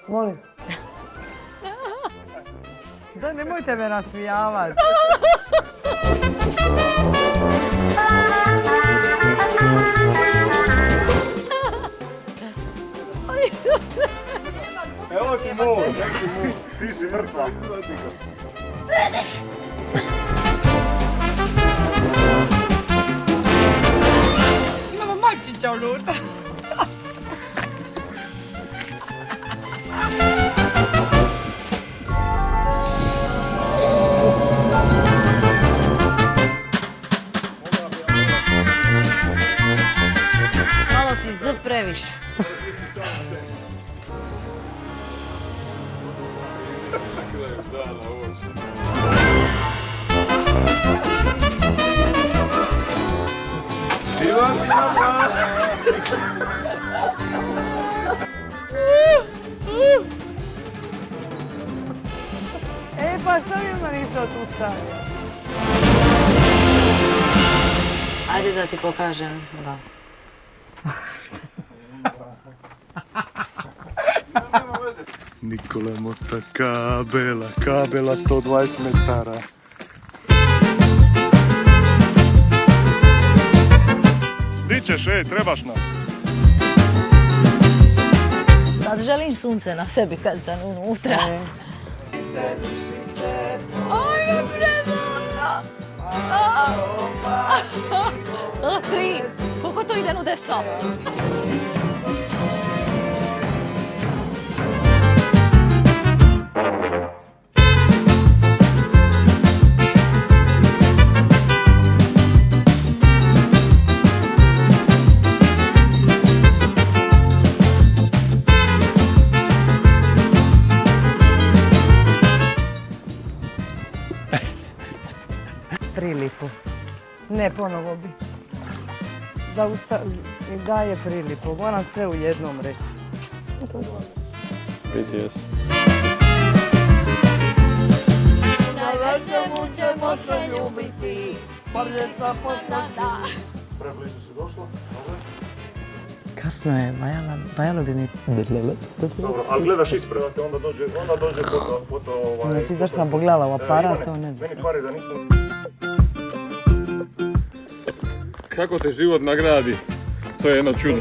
Molim. Da, nemojte me nasmijavati. Evo ti mu, neki mu, ti si mrtva. Imamo Marčića unutra. Malo si z previše. E, pa što mi Marica tu stavio? Ajde da ti pokažem. Da. Nikola mota kabela 120 metara. Di ćeš, trebaš nam? Sad želim sunce na sebi kad sam unutra. Ajme, predobro! 3, koliko to ide u desno? Priliku. Ne, ponovo bi. Daje priliku. Moram sve u jednom reći. BTS. Najvećemu ćemo se ljubiti. Preblizu si došla, dobro. Kasno je, valjalo bi mi... Dobro, ali gledaš ispred, da te onda dođe foto Znači, zašto sam pogledala u aparat, to ne znam. Meni pari da nismo... Kako te život nagradi? To je jedno čudo.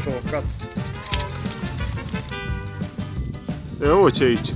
Ovo će ići.